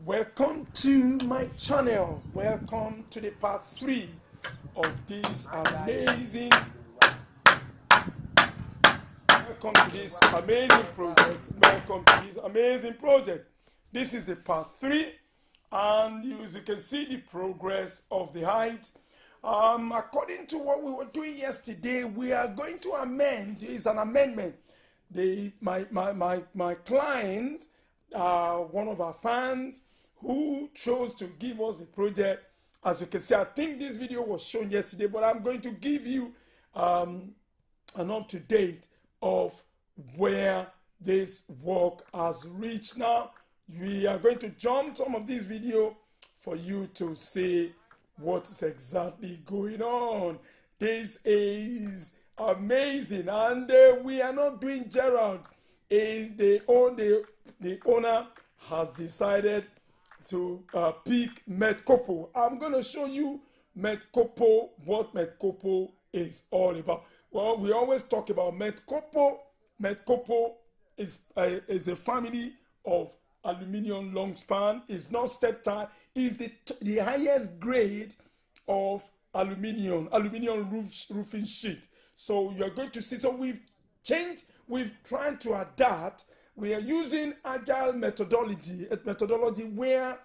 Welcome to my channel. Welcome to the part 3 of this amazing project. Welcome to this amazing project. This is the part 3, and as you can see the progress of the height. According to what we were doing yesterday, we are going to amend. It's an amendment. My client, one of our fans, who chose to give us the project. As you can see, I think this video was shown yesterday, but I'm going to give you an up-to-date of where this work has reached now. We are going to jump some of this video for you to see what is exactly going on. This is amazing, and we are not doing Gerald. The owner has decided to pick Metcopo. I'm going to show you Metcopo, what Metcopo is all about. Well, we always talk about Metcopo. Metcopo is a family of aluminium long span. It's not step tie. It's the highest grade of aluminium roofing sheet. So you're going to see. So we've changed. We've tried to adapt. We are using agile methodology, a methodology where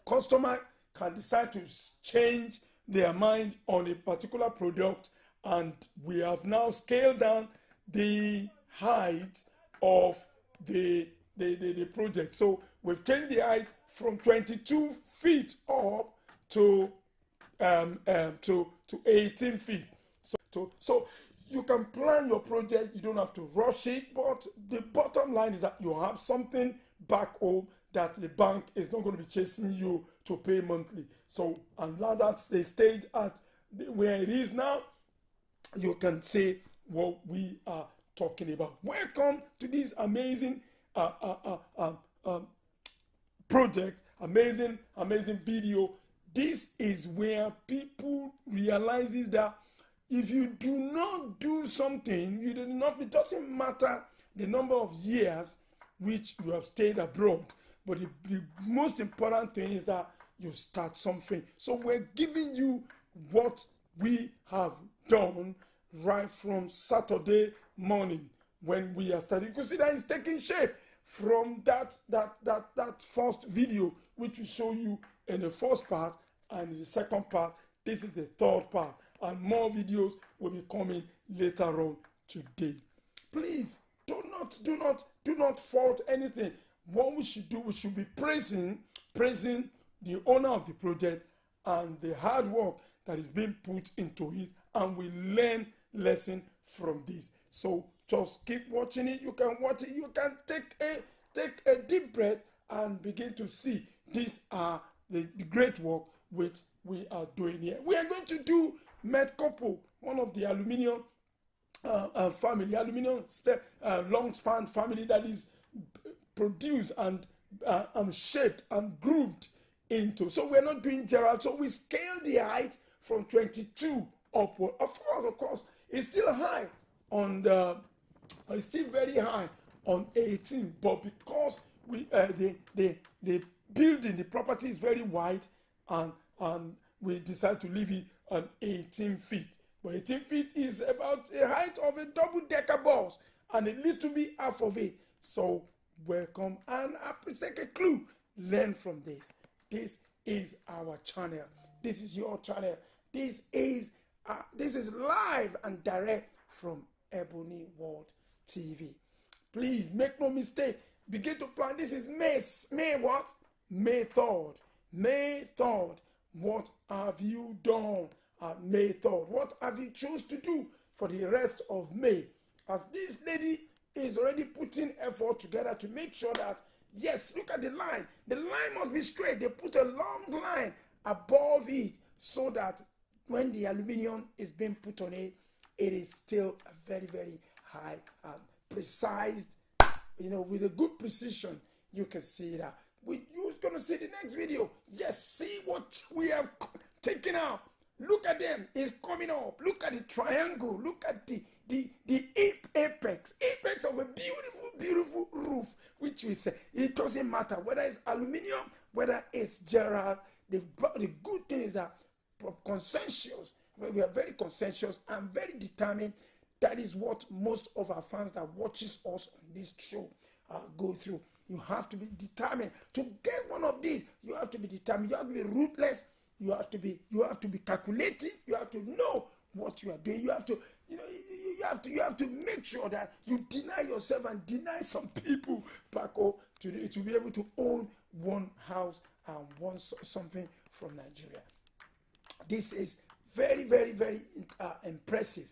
customer can decide to change their mind on a particular product, and we have now scaled down the height of the project. So we've changed the height from 22 feet up to 18 feet. So you can plan your project, you don't have to rush it, but the bottom line is that you have something back home that the bank is not going to be chasing you to pay monthly. So, and now that's the stage at where it is now, you can see what we are talking about. Welcome to this amazing project, amazing video. This is where people realizes that if you do not do something, it doesn't matter the number of years which you have stayed abroad. But the most important thing is that you start something. So we're giving you what we have done right from Saturday morning when we are starting. You can see that it's taking shape from that first video, which will show you in the first part, and in the second part, this is the third part. And more videos will be coming later on today. Please do not fault anything. What we should do, we should be praising the owner of the project and the hard work that is being put into it, and we learn lesson from this. So just keep watching it. You can watch it. You can take a deep breath and begin to see these are the great work which we are doing here. We are going to do Metcopo, one of the aluminium family, long span family that is produced and shaped and grooved into. So we're not doing Gerald. So we scale the height from 22 upward. Of course, it's still high on it's still very high on 18. But because the building, the property is very wide, and we decide to leave it on 18 feet. But 18 feet is about a height of a double-decker bus, and a little bit half of it. So welcome, and take a clue. Learn from this. This is our channel. This is your channel. This is live and direct from Ebonyworldtv. Please make no mistake. Begin to plan. This is May what? May 3rd. May 3rd. What have you done at May 3rd? What have you chosen to do for the rest of May? As this lady is already putting effort together to make sure that, yes, look at the line. The line must be straight. They put a long line above it so that when the aluminium is being put on it, it is still a very, very high and precise, with a good precision. You can see that. You're going to see the next video. Yes, see what we have taken out. Look at them. It's coming up. Look at the triangle. Look at the apex of a beautiful beautiful roof, which we say it doesn't matter whether it's aluminium, whether it's Gerald. The good thing is that conscientious. We are very conscientious and very determined. That is what most of our fans that watches us on this show go through. You have to be determined to get one of these. You have to be determined. You have to be ruthless. You have to be calculating. You have to know what you are doing. You have to, you have to make sure that you deny yourself and deny some people back home to be able to own one house and want something from Nigeria. This is very, very, very impressive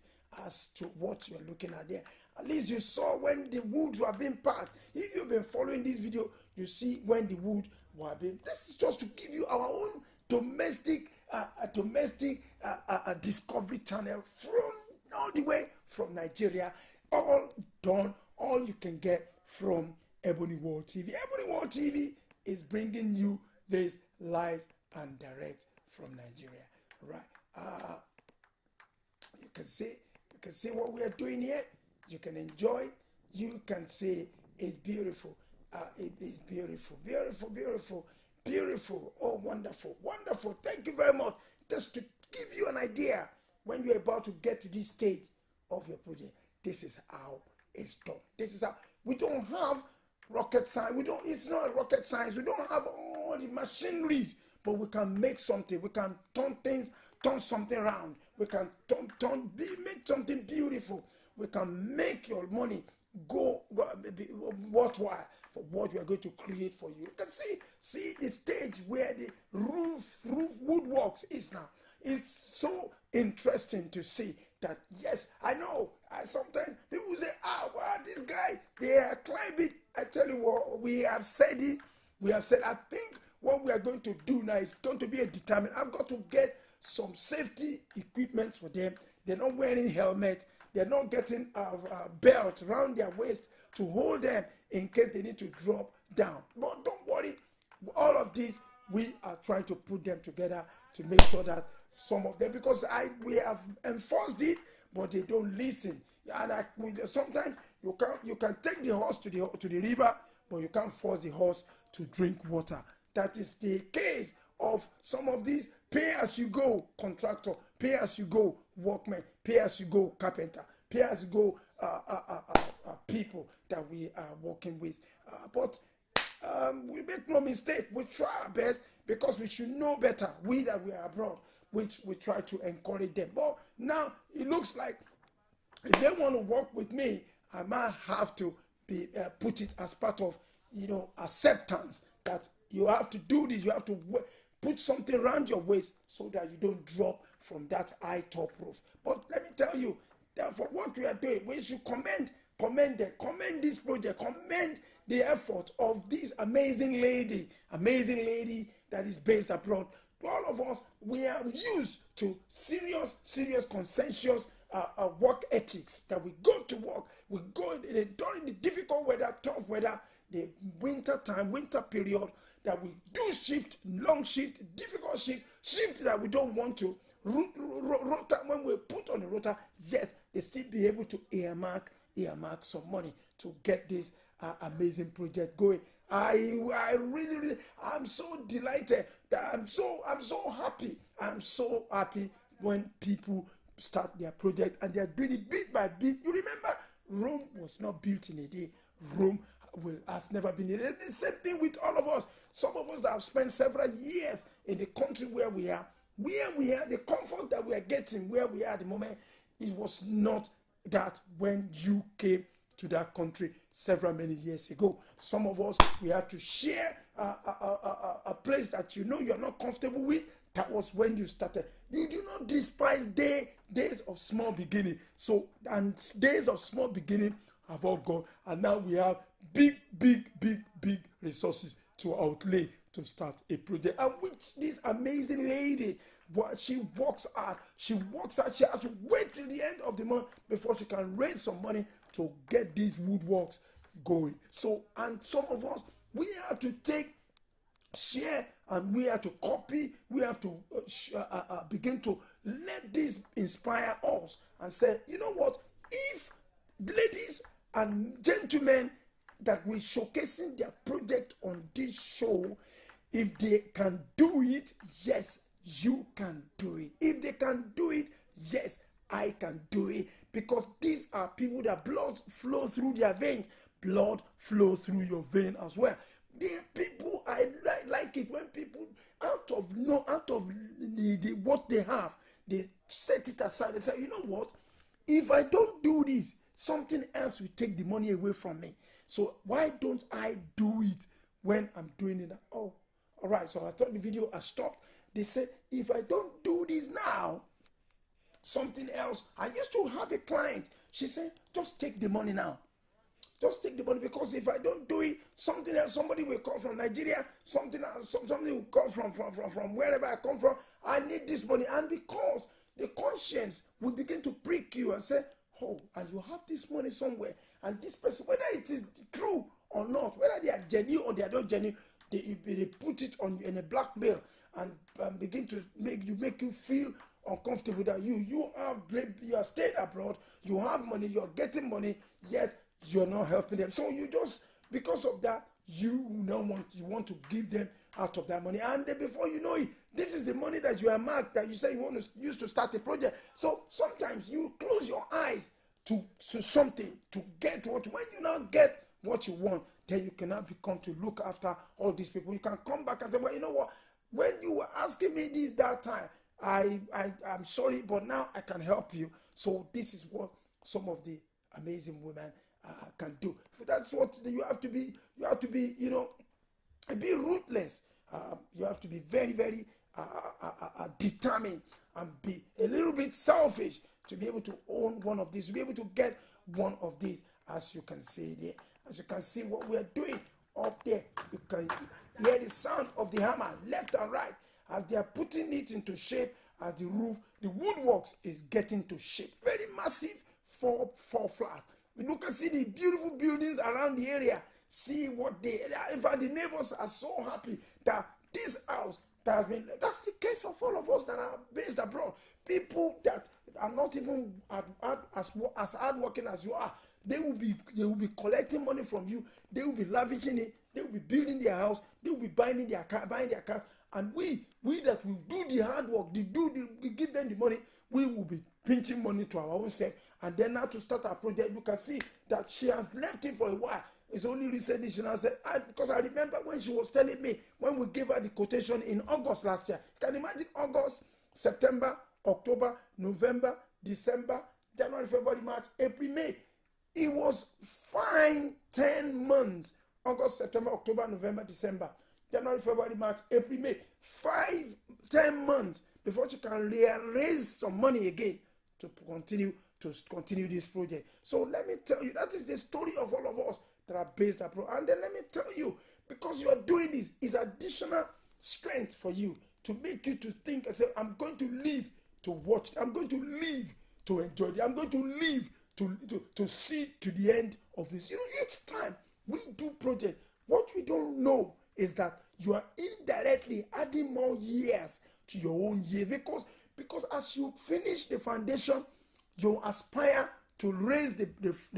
as to what you're looking at there. At least you saw when the woods were being packed. If you've been following this video, you see when the wood were being. This is just to give you our own domestic discovery channel from all the way from Nigeria, all done, all you can get from Ebony World TV. Ebony World TV is bringing you this live and direct from Nigeria, right? You can see what we are doing here. You can enjoy. You can see it's beautiful. It is beautiful, beautiful, beautiful, beautiful. Oh, wonderful, wonderful. Thank you very much. Just to give you an idea, when you're about to get to this stage of your project, this is how it's done. This is how. We don't have rocket science. It's not rocket science. We don't have all the machineries, but we can make something. We can turn something around. We can make something beautiful. We can make your money go worthwhile for what you are going to create for you. You can see the stage where the roof Woodworks is now. It's so interesting to see that. Yes, I know. Sometimes people say, wow, this guy, they are climbing. I tell you what, we have said it. We have said, I think what we are going to do now is going to be a determined. I've got to get some safety equipment for them. They're not wearing helmet. They're not getting a belt around their waist to hold them in case they need to drop down. But don't worry. All of these, we are trying to put them together to make sure that some of them, because we have enforced it, but they don't listen. And sometimes you can take the horse to the river, but you can't force the horse to drink water. That is the case of some of these pay-as-you-go contractor, pay-as-you-go workmen, pay-as-you-go carpenter, pay-as-you-go people that we are working with. But we make no mistake. We try our best because we should know better. We that we are abroad, which we try to encourage them. But now it looks like if they want to work with me, I might have to put it as part of acceptance that you have to do this. You have to put something around your waist so that you don't drop from that high top roof. But let me tell you that for what we are doing, we should commend this project, commend the effort of this amazing lady that is based abroad. All of us, we are used to serious, conscientious work ethics, that we go to work, we go during the difficult weather, tough weather, the winter period, that we do shift, long shift, difficult shift that we don't want to rota. When we put on the rota, yet they still be able to earmark some money to get this amazing project going. I really, I'm so delighted that I'm so happy. I'm so happy when people start their project and they are doing it bit by bit. You remember, Rome was not built in a day. Rome has never been. It's the same thing with all of us. Some of us that have spent several years in the country where we are, the comfort that we are getting, where we are at the moment, it was not that when you came to that country many years ago. Some of us, we have to share a place that you're not comfortable with. That was when you started. You do not despise days of small beginning. So, and days of small beginning have all gone, and now we have big resources to outlay to start a project. And which this amazing lady, she works hard. She has to wait till the end of the month before she can raise some money to get these woodworks going. So, and some of us, we have to share, and we have to copy. We have to begin to let this inspire us and say, you know what? If ladies and gentlemen that we're showcasing their project on this show, if they can do it, yes, you can do it. If they can do it, yes, I can do it. Because these are people that blood flow through their veins. Blood flow through your vein as well. The people, I like it when people out of what they have, they set it aside. They say, you know what? If I don't do this, something else will take the money away from me. So why don't I do it when I'm doing it? Oh, all right. So I thought the video had stopped. They said, if I don't do this now, something else. I used to have a client. She said, just take the money now. Just take the money, because if I don't do it, something else, somebody will call from Nigeria, something else, something will call from wherever I come from. I need this money. And because the conscience will begin to prick you and say, oh, and you have this money somewhere, and this person, whether it is true or not, whether they are genuine or they are not genuine, they put it on you in a blackmail and begin to make you feel uncomfortable that you have stayed abroad, you have money, you're getting money, yet you're not helping them. So you just, because of that, you want to give them out of that money, and then before you know it, this is the money that you are marked that you say you want to use to start a project. So sometimes you close your eyes to something to get when you now get what you want, then you cannot become to look after all these people. You can come back and say, well, you know what, when you were asking me this that time, I'm sorry, but now I can help you. So this is what some of the amazing women can do. That's what you have to be. You have to be, be ruthless. You have to be very, very determined and be a little bit selfish to be able to own one of these, to be able to get one of these. As you can see there, as you can see what we are doing up there, you can hear the sound of the hammer left and right as they are putting it into shape. As the roof, the woodworks is getting to shape. Very massive four flats. You can see the beautiful buildings around the area. See what in fact, the neighbors are so happy that this house that has been, that's the case of all of us that are based abroad. People that are not even as hardworking as you are, they will be collecting money from you. They will be lavishing it. They will be building their house. They will be buying their cars. And we that will do the hard work, we give them the money, we will be pinching money to our own self. And then now to start our project, you can see that she has left it for a while. It's only recently she now said, because I remember when she was telling me, when we gave her the quotation in August last year. You can imagine August, September, October, November, December, January, February, March, April, May. It was fine 10 months. August, September, October, November, December, January, February, March, April, May. 10 months before she can raise some money again to continue this project. So let me tell you, that is the story of all of us that are based abroad. And then let me tell you, because you are doing this, is additional strength for you to make you to think and say, I'm going to live to watch. I'm going to live to enjoy it. I'm going to live to see to the end of this. Each time we do project, what we don't know is that you are indirectly adding more years to your own years, because as you finish the foundation, you aspire to raise the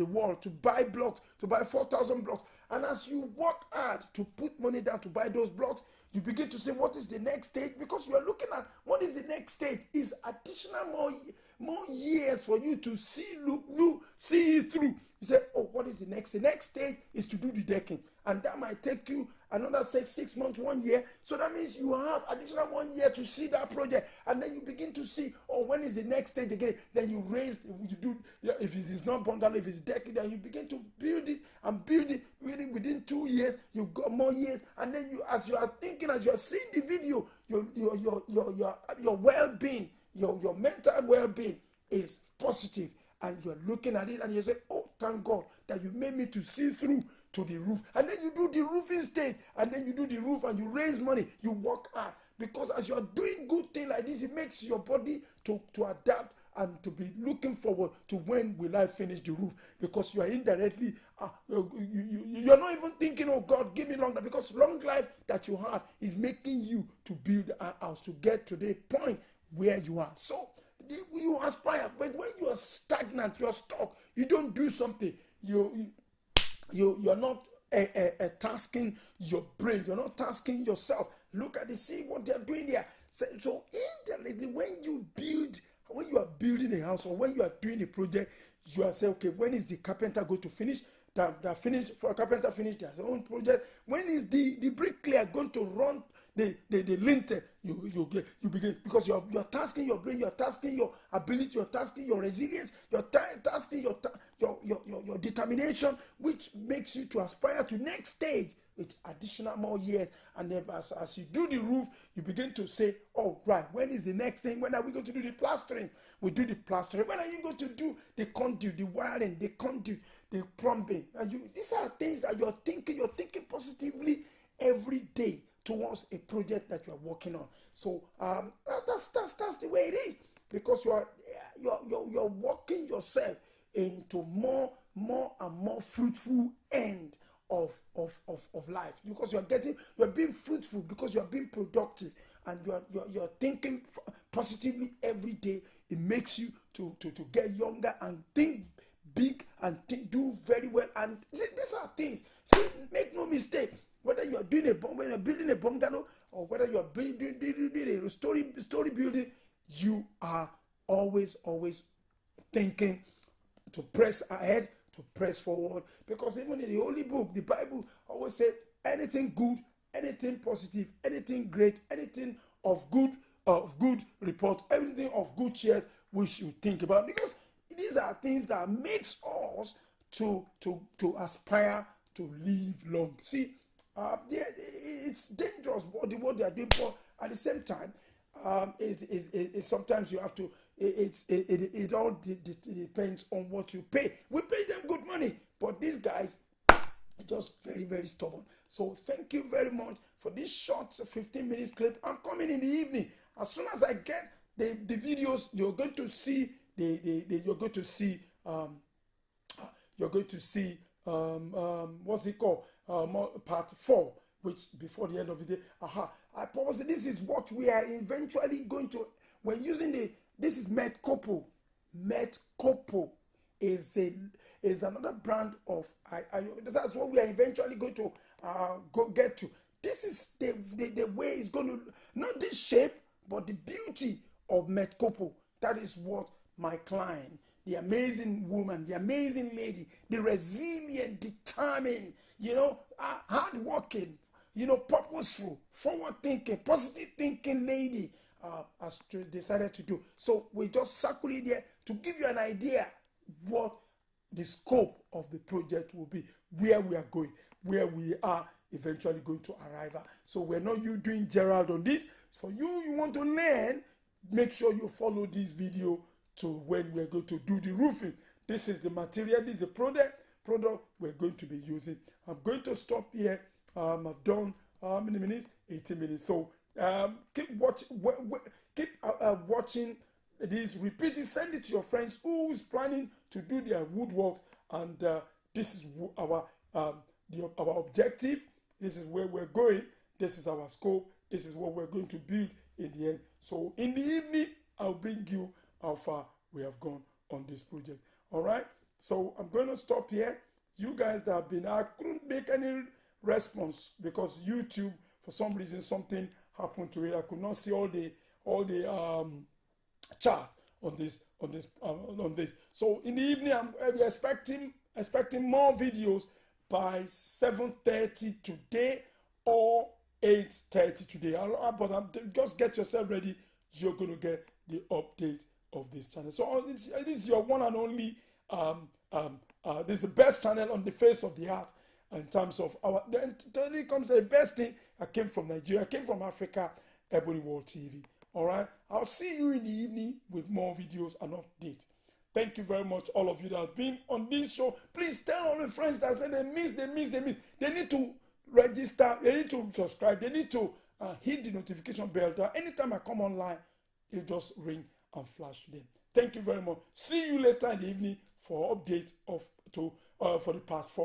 wall, to buy blocks, to buy 4,000 blocks. And as you work hard to put money down to buy those blocks, you begin to say, what is the next stage? Because you are looking at what is the next stage is additional more years for you to see it through. You say, oh, what is the next? The next stage is to do the decking. And that might take you another 6 months, 1 year. So that means you have additional 1 year to see that project. And then you begin to see, oh, when is the next stage again? Then you if it is not bungalow, if it's decking, then you begin to build it and build it. Within 2 years, you've got more years. And then as you are thinking, as you are seeing the video, your well-being, your mental well-being is positive. And you're looking at it and you say, oh, thank God that you made me to see through to the roof. And then you do the roofing stage, and then you do the roof and you raise money, you work hard. Because as you are doing good things like this, it makes your body to adapt and to be looking forward to when will I finish the roof. Because you are indirectly, you're not even thinking, oh God, give me long life. Because long life that you have is making you to build a house, to get to the point where you are. So you aspire, but when you are stagnant, you are stuck, you don't do something, you're not tasking your brain. You're not tasking yourself. Look at it, see what they're doing there. So indirectly, when you are building a house or when you are doing a project, you are saying, okay, when is the carpenter going to finish? That finish for a carpenter finish their own project. When is the bricklayer going to run the lintel? You begin, because you're tasking your brain, you're tasking your ability, you're tasking your resilience, you're tasking your determination, which makes you to aspire to next stage with additional more years. And then as you do the roof, you begin to say, oh right, when is the next thing? When are we going to do the plastering? We do the plastering. When are you going to do the conduit, the wiring, the conduit, the plumbing? And these are things that you're thinking positively every day towards a project that you are working on. So that's the way it is, because you're working yourself into more and more fruitful end of life, because you're being fruitful, because you're being productive, and you're thinking positively every day. It makes you to get younger and think big and do very well. And these are things. See, make no mistake. Whether you are doing when you're building a bungalow or whether you are building a story building, you are always thinking to press ahead, to press forward. Because even in the Holy Book, the Bible always say anything good, anything positive, anything great, anything of good report, everything of good cheers, we should think about, because these are things that makes us to aspire to live long. See, it's dangerous what they are doing, but at the same time, is sometimes you have to. It all depends on what you pay. We pay them good money, but these guys are just very stubborn. So thank you very much for this short 15 minutes clip. I'm coming in the evening. As soon as I get the videos, you're going to see what's it called? Part 4, which before the end of the day. I purposely, this is what we are eventually going to. We're using this is Metcopo. Metcopo is another brand of. That's what we are eventually going to get to. This is the way it's going to, not this shape, but the beauty of Metcopo. That is what my client, the amazing woman, the amazing lady, the resilient, determined, hardworking, purposeful, forward-thinking, positive thinking lady has decided to do. So we just circle it there to give you an idea what the scope of the project will be, where we are going, where we are eventually going to arrive at. So we're not you doing Gerald on this. For you want to learn, make sure you follow this video to when we're going to do the roofing. This is the material, this is the product we're going to be using. I'm going to stop here. I've done how many minutes? 18 minutes. So keep watching this, repeat it, send it to your friends who's planning to do their woodworks, and this is our objective. This is where we're going. This is our scope. This is what we're going to build in the end. So in the evening, I'll bring you how far we have gone on this project. All right. So I'm going to stop here. You guys that have been, I couldn't make any response because YouTube, for some reason, something happened to it. I could not see all the chart on this. So in the evening, I'm expecting more videos by 7:30 today or 8:30 today. But just get yourself ready. You're going to get the update of this channel. So this is your one and only. This is the best channel on the face of the earth in terms of our. Then it comes to the best thing. I came from Nigeria. I came from Africa. Ebonyworldtv. All right. I'll see you in the evening with more videos and updates. Thank you very much, all of you that have been on this show. Please tell all your friends that say they miss. They need to register. They need to subscribe. They need to hit the notification bell. That anytime I come online, it just ring and flash them. Thank you very much. See you later in the evening for update for the part 4.